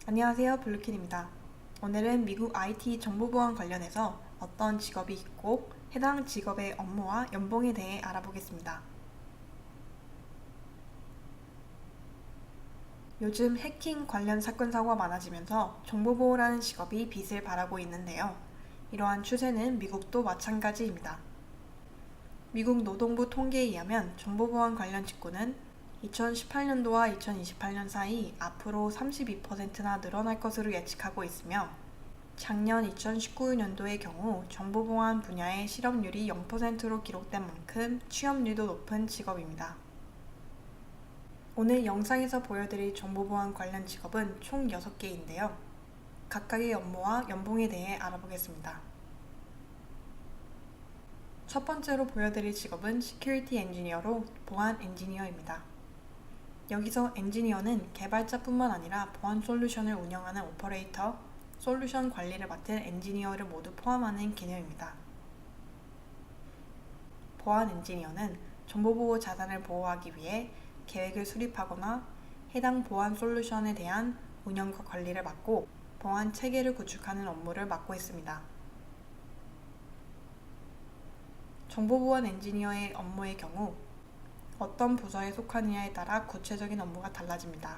안녕하세요, 블루킨입니다. 오늘은 미국 IT 정보보안 관련해서 어떤 직업이 있고 해당 직업의 업무와 연봉에 대해 알아보겠습니다. 요즘 해킹 관련 사건 사고가 많아지면서 정보보호라는 직업이 빛을 발하고 있는데요. 이러한 추세는 미국도 마찬가지입니다. 미국 노동부 통계에 의하면 정보보안 관련 직군은 2018년도와 2028년 사이 앞으로 32%나 늘어날 것으로 예측하고 있으며 작년 2019년도의 경우 정보보안 분야의 실업률이 0%로 기록된 만큼 취업률도 높은 직업입니다. 오늘 영상에서 보여드릴 정보보안 관련 직업은 총 6개인데요. 각각의 업무와 연봉에 대해 알아보겠습니다. 첫 번째로 보여드릴 직업은 시큐리티 엔지니어로 보안 엔지니어입니다. 여기서 엔지니어는 개발자뿐만 아니라 보안 솔루션을 운영하는 오퍼레이터, 솔루션 관리를 맡은 엔지니어를 모두 포함하는 개념입니다. 보안 엔지니어는 정보보호 자산을 보호하기 위해 계획을 수립하거나 해당 보안 솔루션에 대한 운영과 관리를 맡고 보안 체계를 구축하는 업무를 맡고 있습니다. 정보보안 엔지니어의 업무의 경우 어떤 부서에 속하느냐에 따라 구체적인 업무가 달라집니다.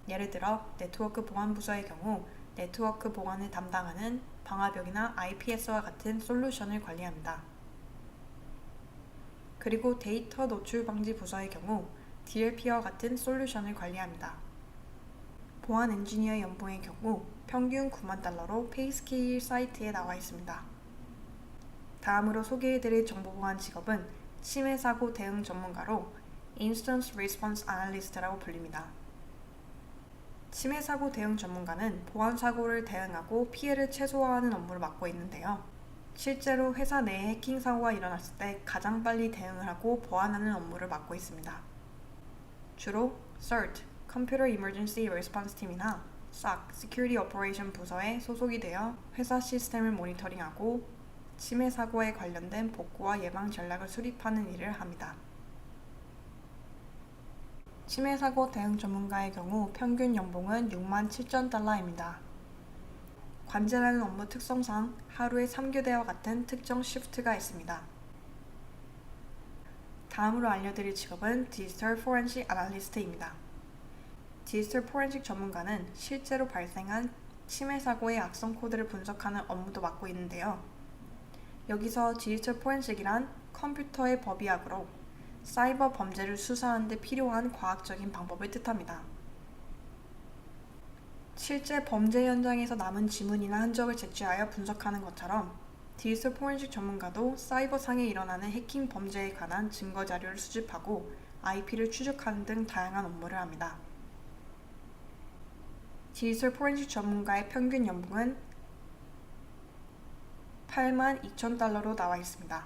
예를 들어 네트워크 보안 부서의 경우 네트워크 보안을 담당하는 방화벽이나 IPS와 같은 솔루션을 관리합니다. 그리고 데이터 노출 방지 부서의 경우 DLP와 같은 솔루션을 관리합니다. 보안 엔지니어의 연봉의 경우 평균 9만 달러로 페이스케일 사이트에 나와 있습니다. 다음으로 소개해드릴 정보보안 직업은 침해 사고 대응 전문가로 Instance Response Analyst라고 불립니다. 침해 사고 대응 전문가는 보안 사고를 대응하고 피해를 최소화하는 업무를 맡고 있는데요. 실제로 회사 내에 해킹 사고가 일어났을 때 가장 빨리 대응을 하고 보완하는 업무를 맡고 있습니다. 주로 CERT, Computer Emergency Response Team이나 SOC, Security Operation 부서에 소속이 되어 회사 시스템을 모니터링하고 침해 사고에 관련된 복구와 예방 전략을 수립하는 일을 합니다. 침해 사고 대응 전문가의 경우 평균 연봉은 6만 7천 달러입니다. 관제라는 업무 특성상 하루에 3교대와 같은 특정 시프트가 있습니다. 다음으로 알려드릴 직업은 디지털 포렌식 아날리스트입니다. 디지털 포렌식 전문가는 실제로 발생한 침해 사고의 악성 코드를 분석하는 업무도 맡고 있는데요. 여기서 디지털 포렌식이란 컴퓨터의 법의학으로 사이버 범죄를 수사하는 데 필요한 과학적인 방법을 뜻합니다. 실제 범죄 현장에서 남은 지문이나 흔적을 채취하여 분석하는 것처럼 디지털 포렌식 전문가도 사이버상에 일어나는 해킹 범죄에 관한 증거 자료를 수집하고 IP를 추적하는 등 다양한 업무를 합니다. 디지털 포렌식 전문가의 평균 연봉은 8만 2천 달러로 나와 있습니다.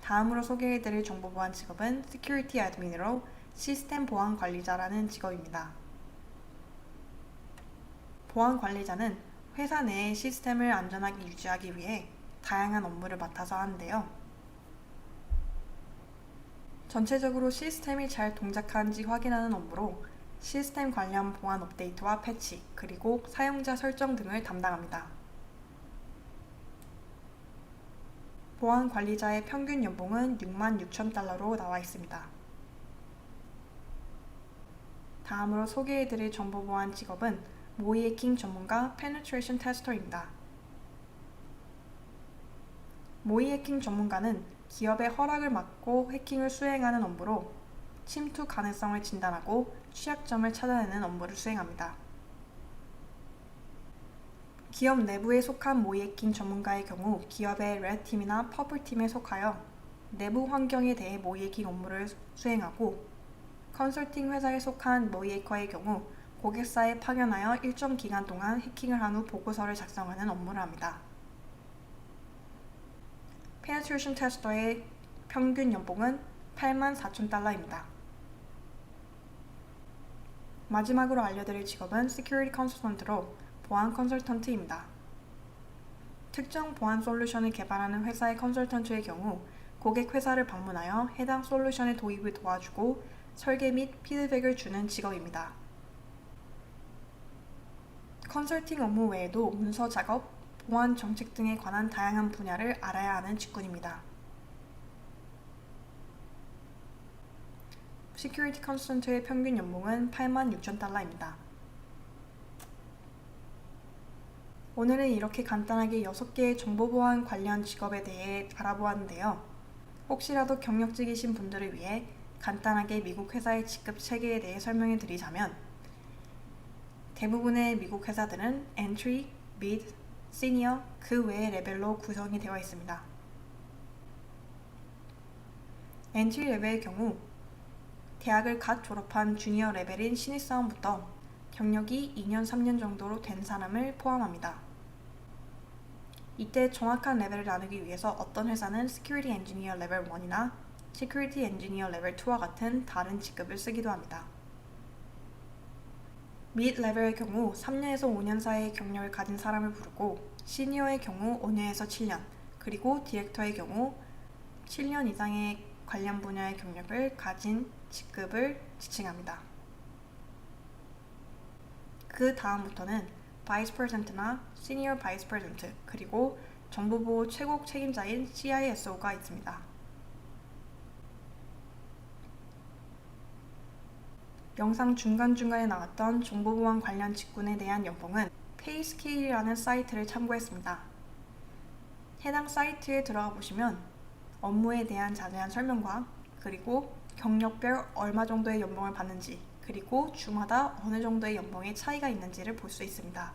다음으로 소개해드릴 정보보안 직업은 Security Admin으로 시스템 보안 관리자라는 직업입니다. 보안 관리자는 회사 내의 시스템을 안전하게 유지하기 위해 다양한 업무를 맡아서 하는데요. 전체적으로 시스템이 잘 동작하는지 확인하는 업무로 시스템 관련 보안 업데이트와 패치, 그리고 사용자 설정 등을 담당합니다. 보안 관리자의 평균 연봉은 6만 6천 달러로 나와 있습니다. 다음으로 소개해드릴 정보보안 직업은 모의 해킹 전문가 Penetration Tester입니다. 모의 해킹 전문가는 기업의 허락을 받고 해킹을 수행하는 업무로 침투 가능성을 진단하고 취약점을 찾아내는 업무를 수행합니다. 기업 내부에 속한 모의 해킹 전문가의 경우 기업의 레드팀이나 퍼플팀에 속하여 내부 환경에 대해 모의 해킹 업무를 수행하고 컨설팅 회사에 속한 모의 해커의 경우 고객사에 파견하여 일정 기간 동안 해킹을 한 후 보고서를 작성하는 업무를 합니다. Penetration Tester의 평균 연봉은 8만 4천 달러입니다. 마지막으로 알려드릴 직업은 Security Consultant로 보안 컨설턴트입니다. 특정 보안 솔루션을 개발하는 회사의 컨설턴트의 경우 고객 회사를 방문하여 해당 솔루션의 도입을 도와주고 설계 및 피드백을 주는 직업입니다. 컨설팅 업무 외에도 문서 작업, 보안 정책 등에 관한 다양한 분야를 알아야 하는 직군입니다. 시큐리티 컨설턴트의 평균 연봉은 86,000달러입니다. 오늘은 이렇게 간단하게 6개의 정보보안 관련 직업에 대해 알아보았는데요. 혹시라도 경력직이신 분들을 위해 간단하게 미국 회사의 직급 체계에 대해 설명해 드리자면 대부분의 미국 회사들은 엔트리, 미드, 시니어, 그 외의 레벨로 구성이 되어 있습니다. 엔트리 레벨의 경우 대학을 갓 졸업한 주니어 레벨인 신입사원부터 경력이 2년, 3년 정도로 된 사람을 포함합니다. 이때 정확한 레벨을 나누기 위해서 어떤 회사는 Security Engineer 레벨 1이나 Security Engineer 레벨 2와 같은 다른 직급을 쓰기도 합니다. Mid 레벨의 경우 3년에서 5년 사이의 경력을 가진 사람을 부르고 시니어의 경우 5년에서 7년, 그리고 디렉터의 경우 7년 이상의 관련 분야의 경력을 가진 직급을 지칭합니다. 그 다음부터는 바이스 프레젠트나 시니어 바이스 프레젠트, 그리고 정보보호 최고 책임자인 CISO가 있습니다. 영상 중간중간에 나왔던 정보보안 관련 직군에 대한 연봉은 페이스케일이라는 사이트를 참고했습니다. 해당 사이트에 들어가 보시면 업무에 대한 자세한 설명과 그리고 경력별 얼마 정도의 연봉을 받는지, 그리고 주마다 어느 정도의 연봉의 차이가 있는지를 볼 수 있습니다.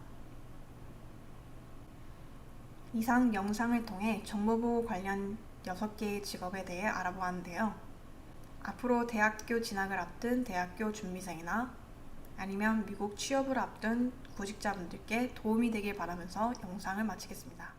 이상 영상을 통해 정보보호 관련 6개의 직업에 대해 알아보았는데요. 앞으로 대학교 진학을 앞둔 대학교 준비생이나 아니면 미국 취업을 앞둔 구직자분들께 도움이 되길 바라면서 영상을 마치겠습니다.